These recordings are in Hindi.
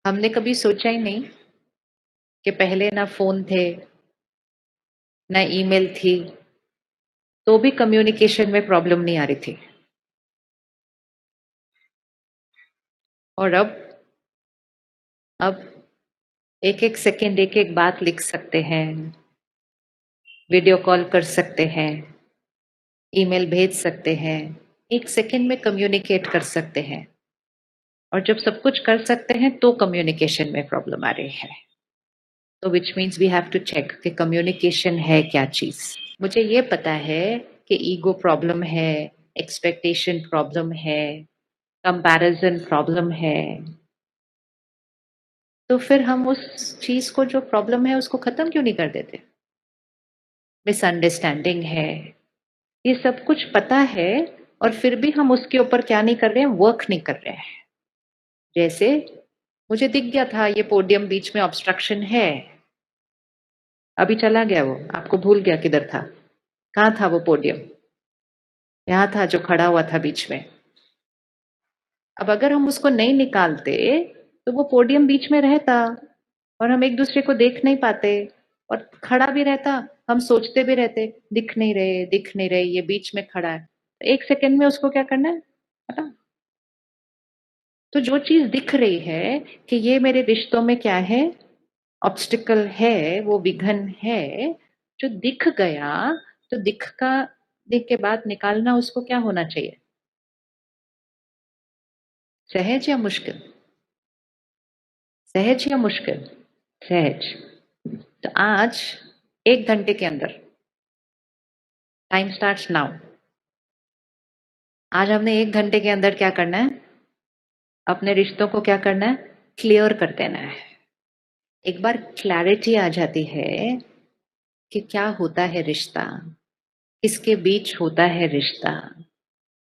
हमने कभी सोचा ही नहीं कि पहले ना फ़ोन थे, ना ईमेल थी, तो भी कम्युनिकेशन में प्रॉब्लम नहीं आ रही थी। और अब एक-एक सेकंड एक-एक बात लिख सकते हैं, वीडियो कॉल कर सकते हैं, ईमेल भेज सकते हैं, 1 सेकंड में कम्युनिकेट कर सकते हैं। और जब सब कुछ कर सकते हैं तो कम्युनिकेशन में प्रॉब्लम आ रही है। तो which means we have to check कि कम्युनिकेशन है क्या चीज़। मुझे ये पता है कि ईगो प्रॉब्लम है, एक्सपेक्टेशन प्रॉब्लम है, कंपैरिजन प्रॉब्लम है, तो फिर हम उस चीज़ को जो प्रॉब्लम है उसको खत्म क्यों नहीं कर देते? मिसअंडरस्टैंडिंग है, ये सब कुछ पता है और फिर भी हम उसके ऊपर क्या नहीं कर रहे हैं, वर्क नहीं कर रहे हैं। जैसे मुझे दिख गया था ये पोडियम बीच में ऑब्स्ट्रक्शन है, अभी चला गया वो, आपको भूल गया किधर था। कहाँ था वो पोडियम? यहाँ था जो खड़ा हुआ था बीच में। अब अगर हम उसको नहीं निकालते, तो वो पोडियम बीच में रहता और हम एक-दूसरे को देख नहीं पाते और खड़ा भी रहता, हम सोचते भी रहते, दिख नहीं रहे, ये बीच में खड़ा है। 1 सेकंड में उसको क्या करना है? हटा। तो जो चीज़ दिख रही है कि ये मेरे रिश्तों में क्या है, ऑब्स्टिकल है, वो विघन है, जो दिख गया, तो दिख के बाद निकालना उसको क्या होना चाहिए? सहज या मुश्किल? सहज या मुश्किल? सहज। तो आज 1 घंटे के अंदर, टाइम स्टार्ट्स नाउ। आज हमने 1 घंटे के अंदर क्या करना है? अपने रिश्तों को क्या करना है? क्लियर कर देना है। एक बार क्लैरिटी आ जाती है कि क्या होता है रिश्ता, किसके बीच होता है रिश्ता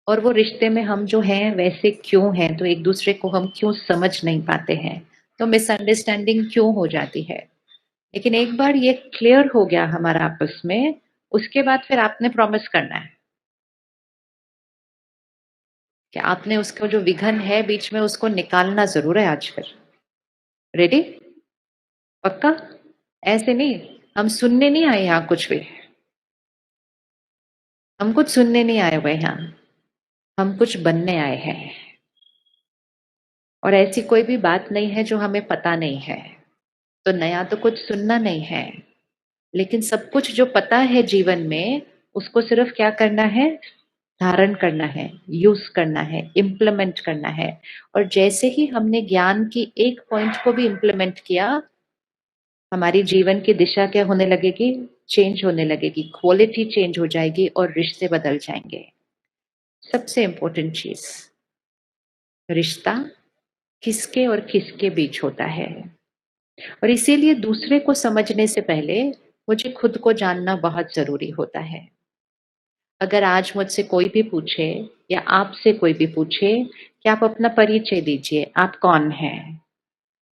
और वो रिश्ते में हम जो हैं वैसे क्यों हैं, तो एक दूसरे को हम क्यों समझ नहीं पाते हैं, तो मिसअंडरस्टैंडिंग क्यों हो जाती है। लेकिन एक बार ये क्लियर हो गया हमारा आपस में, उसके बाद फिर आपने प्रॉमिस करना है कि आपने उसको जो विघन है बीच में उसको निकालना ज़रूर है आज फिर। रेडी? पक्का? ऐसे नहीं, हम सुनने नहीं आए यहाँ कुछ भी। हम कुछ सुनने नहीं आए हुए यहाँ, हम कुछ बनने आए हैं। और ऐसी कोई भी बात नहीं है जो हमें पता नहीं है। तो नया तो कुछ सुनना नहीं है, लेकिन सब कुछ जो पता है जीवन में, उसको सिर्फ क्या करना है? धारण करना है, यूज़ करना है, इम्प्लीमेंट करना है। और जैसे ही हमने ज्ञान की एक पॉइंट को भी इम्प्लीमेंट किया, हमारी जीवन की दिशा क्या होने लगेगी? चेंज होने लगेगी, क्वालिटी चेंज हो जाएगी और रिश्ते बदल जाएँगे। सबसे इम्पोर्टेंट चीज़, रिश्ता किसके और किसके बीच होता है। और इसीलिए दूसरे को समझने से पहले मुझे खुद को जानना बहुत ज़रूरी होता है। अगर आज मुझसे कोई भी पूछे या आपसे कोई भी पूछे कि आप अपना परिचय दीजिए, आप कौन हैं?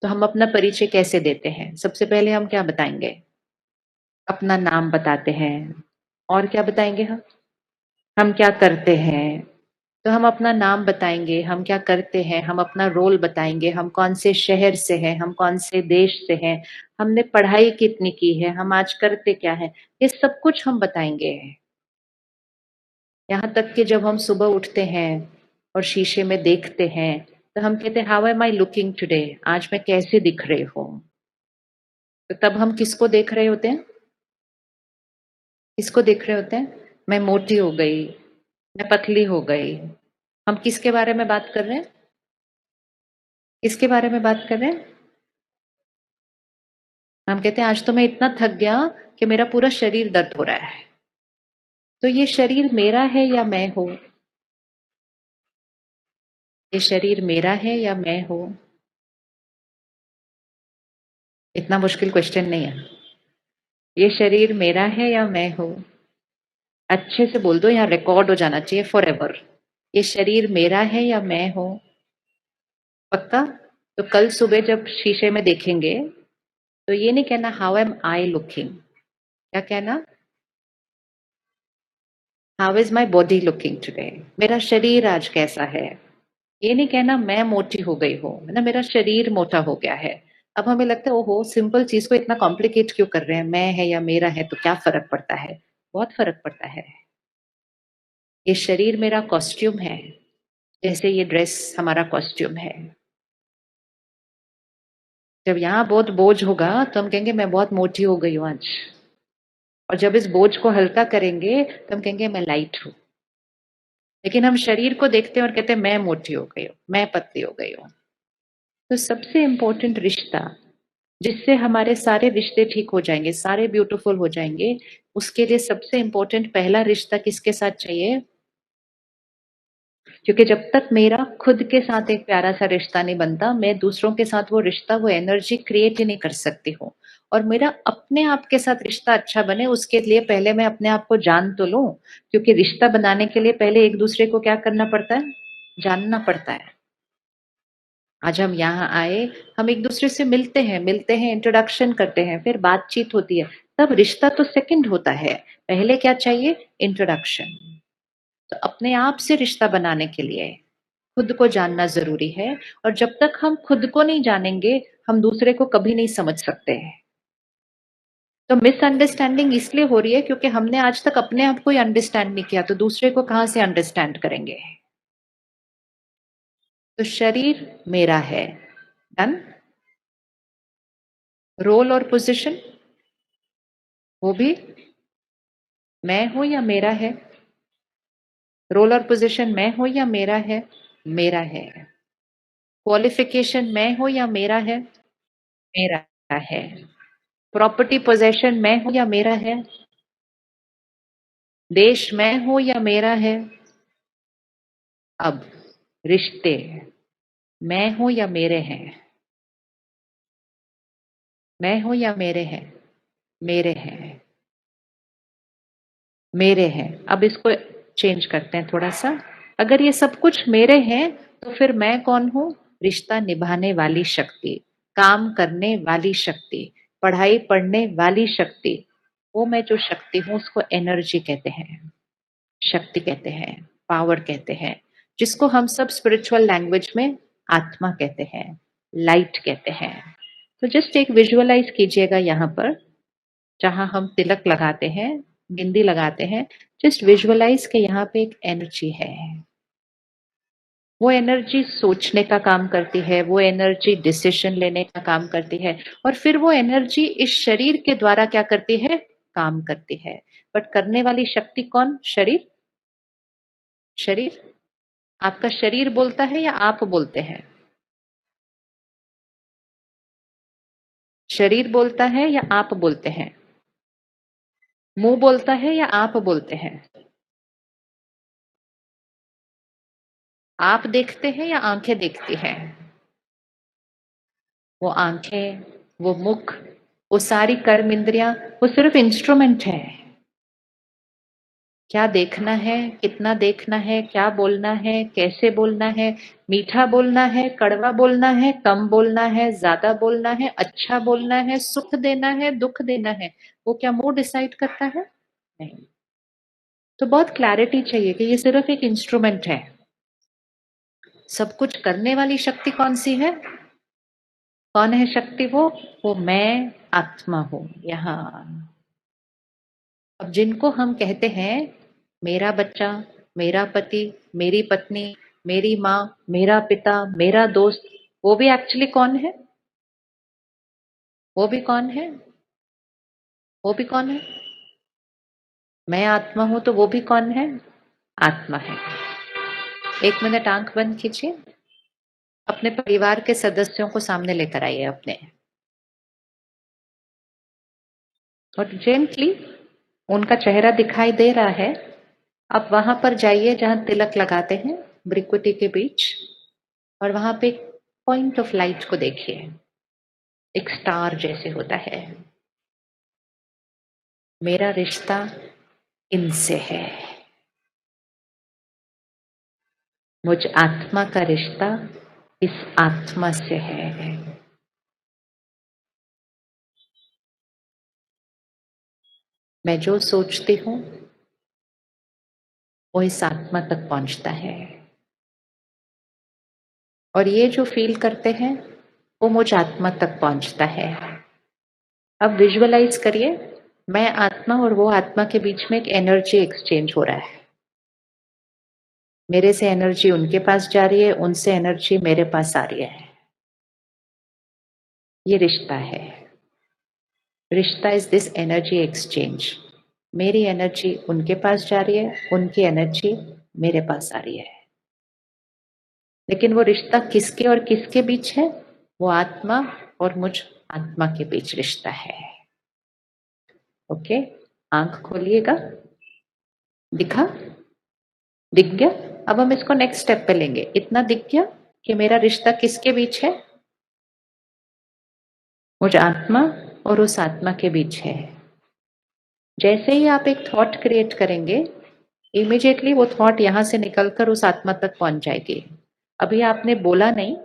तो हम अपना परिचय कैसे देते हैं? सबसे पहले हम क्या बताएँगे? अपना नाम बताते हैं। और क्या बताएँगे हम? हम क्या करते हैं? तो हम अपना नाम बताएँगे, हम क्या करते हैं, हम अपना रोल बताएँगे, हम कौन से शहर से हैं, हम कौन से देश से हैं, हमने पढ़ाई कितनी की है, हम आज करते क्या हैं, ये सब कुछ हम बताएँगे। यहाँ तक कि जब हम सुबह उठते हैं और शीशे में देखते हैं, तो हम कहते हैं how am I looking today? आज मैं कैसे दिख रही हूँ? तो तब हम किसको देख रहे होते हैं? किसको देख रहे होते हैं? मैं मोटी हो गई, मैं पतली हो गई। हम किसके बारे में बात कर रहे हैं? किसके बारे में बात कर रहे हैं? हम कहते हैं आज तो मैं इतना थक गया कि मेरा पूरा शरीर दर्द हो रहा है। तो ये शरीर मेरा है या मैं हूँ? ये शरीर मेरा है या मैं हूँ? इतना मुश्किल क्वेश्चन नहीं है। ये शरीर मेरा है या मैं हूँ? अच्छे से बोल दो, यहाँ रिकॉर्ड हो जाना चाहिए फॉरएवर। ये शरीर मेरा है या मैं हूँ? पक्का? तो कल सुबह जब शीशे में देखेंगे, तो ये नहीं कहना हाउ एम आई लुकिंग, क्या कहना? How is my body looking today? मेरा शरीर आज कैसा है? ये नहीं कहना मैं मोटी हो गई हूँ, है ना, मेरा शरीर मोटा हो गया है। अब हमें लगता है ओहो सिंपल चीज को इतना कॉम्प्लिकेट क्यों कर रहे हैं, मैं है या मेरा है तो क्या फर्क पड़ता है। बहुत फर्क पड़ता है। ये शरीर मेरा कॉस्ट्यूम है, जैसे ये ड्रेस हमारा कॉस्ट्यूम है। जब यहाँ बहुत बोझ होगा तो हम कहेंगे मैं बहुत मोटी हो गई हूँ आज, और जब इस बोझ को हल्का करेंगे तो हम कहेंगे मैं लाइट हूँ। लेकिन हम शरीर को देखते हैं और कहते हैं मैं मोटी हो गई हूँ, मैं पतली हो गई हूँ। तो सबसे इम्पोर्टेंट रिश्ता, जिससे हमारे सारे रिश्ते ठीक हो जाएंगे, सारे ब्यूटीफुल हो जाएंगे, उसके लिए सबसे इम्पोर्टेंट पहला रिश्ता किसके साथ चाहिए? क्योंकि जब तक मेरा खुद के साथ एक प्यारा सा रिश्ता नहीं बनता, मैं दूसरों के साथ वो रिश्ता, वो एनर्जी क्रिएट ही नहीं कर सकती हूँ। और मेरा अपने आप के साथ रिश्ता अच्छा बने, उसके लिए पहले मैं अपने आप को जान तो लूं। क्योंकि रिश्ता बनाने के लिए पहले एक दूसरे को क्या करना पड़ता है? जानना पड़ता है। आज हम यहाँ आए, हम एक दूसरे से मिलते हैं, इंट्रोडक्शन करते हैं, फिर बातचीत होती है, तब रिश्ता तो सेकंड होता है। पहले क्या चाहिए? इंट्रोडक्शन। तो अपने आप से रिश्ता बनाने के लिए खुद को जानना जरूरी है। और जब तक हम खुद को नहीं जानेंगे, हम दूसरे को कभी नहीं समझ सकते हैं। तो मिसअंडरस्टैंडिंग इसलिए हो रही है क्योंकि हमने आज तक अपने आप को ही अंडरस्टैंड नहीं किया, तो दूसरे को कहाँ से अंडरस्टैंड करेंगे। तो शरीर मेरा है, डन। रोल और पोजीशन, वो भी मैं हूं या मेरा है? रोल और पोजीशन मैं हूं या मेरा है? मेरा है। क्वालिफिकेशन मैं हूं या मेरा है? मेरा है। प्रॉपर्टी पोजेशन मैं हूं या मेरा है? देश मैं हूं या मेरा है? अब रिश्ते मैं हूं या मेरे हैं? मैं हूं या मेरे हैं? मेरे हैं। मेरे हैं। अब इसको चेंज करते हैं थोड़ा सा। अगर ये सब कुछ मेरे हैं, तो फिर मैं कौन हूं? रिश्ता निभाने वाली शक्ति, काम करने वाली शक्ति, पढ़ाई पढ़ने वाली शक्ति। वो मैं जो शक्ति हूं उसको एनर्जी कहते हैं, शक्ति कहते हैं, पावर कहते हैं, जिसको हम सब स्पिरिचुअल लैंग्वेज में आत्मा कहते हैं, लाइट कहते हैं। तो जस्ट एक विजुअलाइज कीजिएगा यहाँ पर, जहां हम तिलक लगाते हैं, बिंदी लगाते हैं, जस्ट विजुअलाइज के यहाँ पे एक एनर्जी है। वो एनर्जी सोचने का काम करती है, वो एनर्जी डिसीजन लेने का काम करती है, और फिर वो एनर्जी इस शरीर के द्वारा क्या करती है? काम करती है। बट करने वाली शक्ति कौन? शरीर। शरीर। आपका शरीर बोलता है या आप बोलते हैं? शरीर बोलता है या आप बोलते हैं? मुंह बोलता है या आप बोलते हैं? आप देखते हैं या आंखें देखती हैं? वो आंखें, वो मुख, वो सारी कर्म इंद्रियां, वो सिर्फ इंस्ट्रूमेंट है। क्या देखना है, कितना देखना है, क्या बोलना है, कैसे बोलना है, मीठा बोलना है, कड़वा बोलना है, कम बोलना है, ज्यादा बोलना है, अच्छा बोलना है, सुख देना है, दुख देना है, वो क्या मुंह डिसाइड करता है? नहीं। तो बहुत क्लैरिटी चाहिए कि ये सिर्फ एक इंस्ट्रूमेंट है। सब कुछ करने वाली शक्ति कौन सी है? कौन है शक्ति वो मैं आत्मा हूं यहाँ। अब जिनको हम कहते हैं मेरा बच्चा, मेरा पति, मेरी पत्नी, मेरी माँ, मेरा पिता, मेरा दोस्त, वो भी एक्चुअली कौन है? वो भी कौन है? वो भी कौन है? मैं आत्मा हूं तो वो भी कौन है? आत्मा है। एक मिनट आंख बंद कीजिए। अपने परिवार के सदस्यों को सामने लेकर आइए अपने, और जेंटली उनका चेहरा दिखाई दे रहा है। आप वहां पर जाइए जहां तिलक लगाते हैं, भ्रिकुटी के बीच, और वहां पे एक पॉइंट ऑफ लाइट को देखिए, एक स्टार जैसे होता है। मेरा रिश्ता इनसे है, मुझ आत्मा का रिश्ता इस आत्मा से है। मैं जो सोचती हूँ वो इस आत्मा तक पहुंचता है। और ये जो फील करते हैं वो मुझ आत्मा तक पहुंचता है। अब विजुअलाइज करिए, मैं आत्मा और वो आत्मा के बीच में एक एनर्जी एक्सचेंज हो रहा है। मेरे से एनर्जी उनके पास जा रही है, उनसे एनर्जी मेरे पास आ रही है। ये रिश्ता है। रिश्ता इज दिस एनर्जी एक्सचेंज। मेरी एनर्जी उनके पास जा रही है, उनकी एनर्जी मेरे पास आ रही है। लेकिन वो रिश्ता किसके और किसके बीच है? वो आत्मा और मुझ आत्मा के बीच रिश्ता है। ओके, आंख खोलिएगा। दिखा? दिख गया? अब हम इसको नेक्स्ट स्टेप पे लेंगे। इतना दिख गया कि मेरा रिश्ता किसके बीच है? मुझ आत्मा और उस आत्मा के बीच है। जैसे ही आप एक थॉट क्रिएट करेंगे, इमीडिएटली वो थॉट यहां से निकलकर उस आत्मा तक पहुंच जाएगी। अभी आपने बोला नहीं,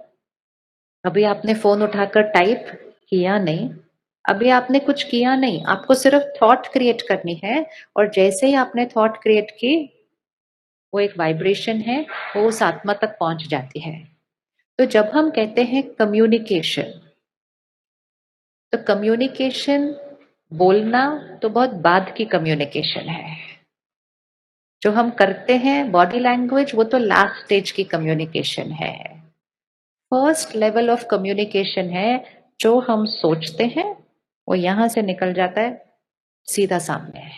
अभी आपने फोन उठाकर टाइप किया नहीं, अभी आपने कुछ किया नहीं, आपको सिर्फ थॉट क्रिएट करनी है। और जैसे ही आपने थॉट क्रिएट की, वो एक वाइब्रेशन है, वो उस आत्मा तक पहुंच जाती है। तो जब हम कहते हैं कम्युनिकेशन, तो कम्युनिकेशन बोलना तो बहुत बाद की कम्युनिकेशन है। जो हम करते हैं बॉडी लैंग्वेज, वो तो लास्ट स्टेज की कम्युनिकेशन है। फर्स्ट लेवल ऑफ कम्युनिकेशन है जो हम सोचते हैं, वो यहां से निकल जाता है सीधा सामने।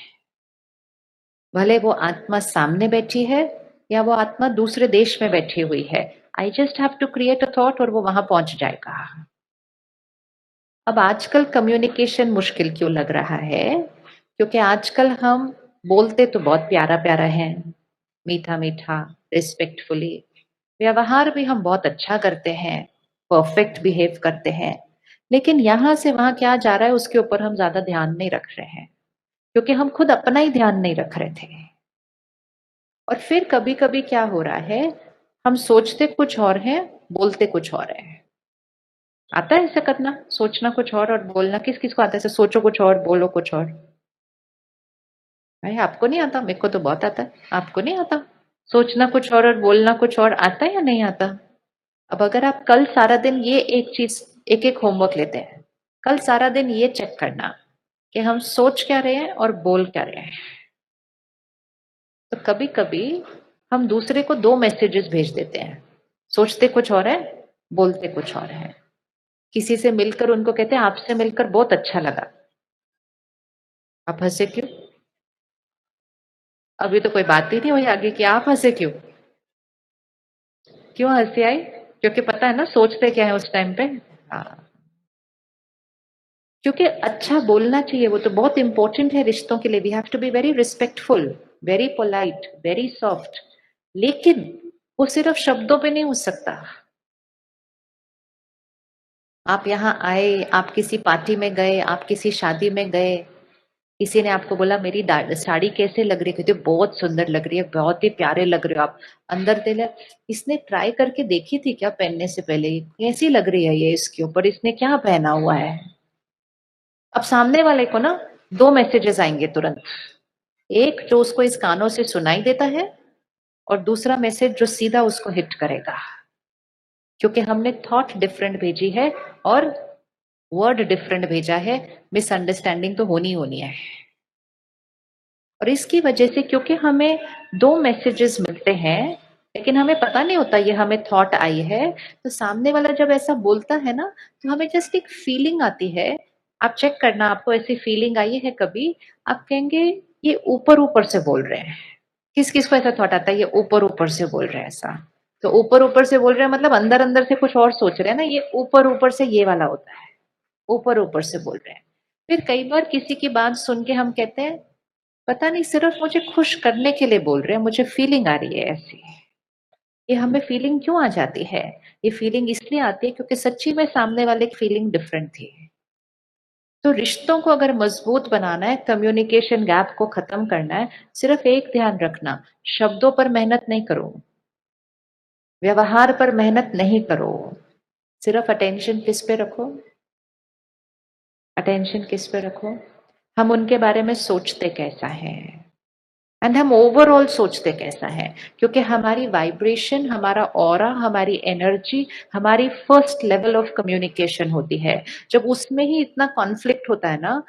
भले वो आत्मा सामने बैठी है या वो आत्मा दूसरे देश में बैठी हुई है, I just have to create a thought और वो वहां पहुंच जाएगा। अब आजकल कम्युनिकेशन मुश्किल क्यों लग रहा है? क्योंकि आजकल हम बोलते तो बहुत प्यारा प्यारा है, मीठा मीठा, रिस्पेक्टफुली, व्यवहार भी हम बहुत अच्छा करते हैं, परफेक्ट बिहेव करते हैं। लेकिन यहां से वहां क्या जा रहा है उसके ऊपर हम ज्यादा ध्यान नहीं रख रहे हैं, क्योंकि हम खुद अपना ही ध्यान नहीं रख रहे थे। और फिर कभी कभी क्या हो रहा है, हम सोचते कुछ और हैं, बोलते कुछ और है। आता है ऐसा करना? सोचना कुछ और बोलना किस किस को आता है? ऐसे सोचो कुछ और, बोलो कुछ और। भाई आपको नहीं आता? मेरे को तो बहुत आता है। आपको नहीं आता? सोचना कुछ और बोलना कुछ और आता है या नहीं आता? अब अगर आप कल सारा दिन ये एक चीज, एक एक होमवर्क लेते हैं, कल सारा दिन ये चेक करना कि हम सोच क्या रहे हैं और बोल क्या रहे हैं। तो कभी कभी हम दूसरे को दो मैसेजेस भेज देते हैं, सोचते कुछ और है, बोलते कुछ और है। किसी से मिलकर उनको कहते हैं आपसे मिलकर बहुत अच्छा लगा। आप हंसे क्यों? अभी तो कोई बात ही नहीं हुई आगे की, आप हंसे क्यों? क्यों हंसी आई? क्योंकि पता है ना सोचते क्या है उस टाइम पे। हाँ, क्योंकि अच्छा बोलना चाहिए, वो तो बहुत इंपॉर्टेंट है रिश्तों के लिए। We have to be very respectful, very polite, very soft. लेकिन वो सिर्फ शब्दों पे नहीं हो सकता। आप यहाँ आए, आप किसी पार्टी में गए, आप किसी शादी में गए, किसी ने आपको बोला मेरी साड़ी कैसे लग रही है, कहते हो बहुत सुंदर लग रही है, बहुत ही प्यारे लग रहे हो आप। अंदर दिल है, इसने ट्राई करके देखी थी क्या पहनने से पहले, कैसी लग रही है ये इसके ऊपर, इसने क्या पहना हुआ है? अब सामने वाले को ना दो मैसेजेस आएंगे तुरंत। एक जो उसको इस कानों से सुनाई देता है, और दूसरा मैसेज जो सीधा उसको हिट करेगा, क्योंकि हमने थॉट डिफरेंट भेजी है और वर्ड डिफरेंट भेजा है। मिसअंडरस्टैंडिंग तो होनी होनी है। और इसकी वजह से, क्योंकि हमें दो मैसेजेस मिलते हैं लेकिन हमें पता नहीं होता ये हमें थॉट आई है, तो सामने वाला जब ऐसा बोलता है ना, तो हमें जस्ट एक फीलिंग आती है। आप चेक करना, आपको ऐसी फीलिंग आई है कभी? आप कहेंगे ये ऊपर ऊपर से बोल रहे हैं। किस किस को ऐसा थॉट आता है ये ऊपर ऊपर से बोल रहे हैं ऐसा? तो ऊपर ऊपर से बोल रहे हैं मतलब अंदर अंदर से कुछ और सोच रहे हैं ना, ये ऊपर ऊपर से ये वाला होता है, ऊपर ऊपर से बोल रहे हैं। फिर कई बार किसी की बात सुन के हम कहते हैं पता नहीं सिर्फ मुझे खुश करने के लिए बोल रहे हैं, मुझे फीलिंग आ रही है ऐसी। ये हमें फीलिंग क्यों आ जाती है? ये फीलिंग इसलिए आती है क्योंकि सच्ची में सामने वाले की फीलिंग डिफरेंट थी। तो रिश्तों को अगर मजबूत बनाना है, कम्युनिकेशन गैप को खत्म करना है, सिर्फ एक ध्यान रखना, शब्दों पर मेहनत नहीं करो, व्यवहार पर मेहनत नहीं करो, सिर्फ अटेंशन किस पे रखो? अटेंशन किस पे रखो? हम उनके बारे में सोचते कैसा है, एंड हम ओवरऑल सोचते कैसा है, क्योंकि हमारी वाइब्रेशन, हमारा ऑरा, हमारी एनर्जी, हमारी फर्स्ट लेवल ऑफ कम्युनिकेशन होती है। जब उसमें ही इतना कॉन्फ्लिक्ट होता है ना,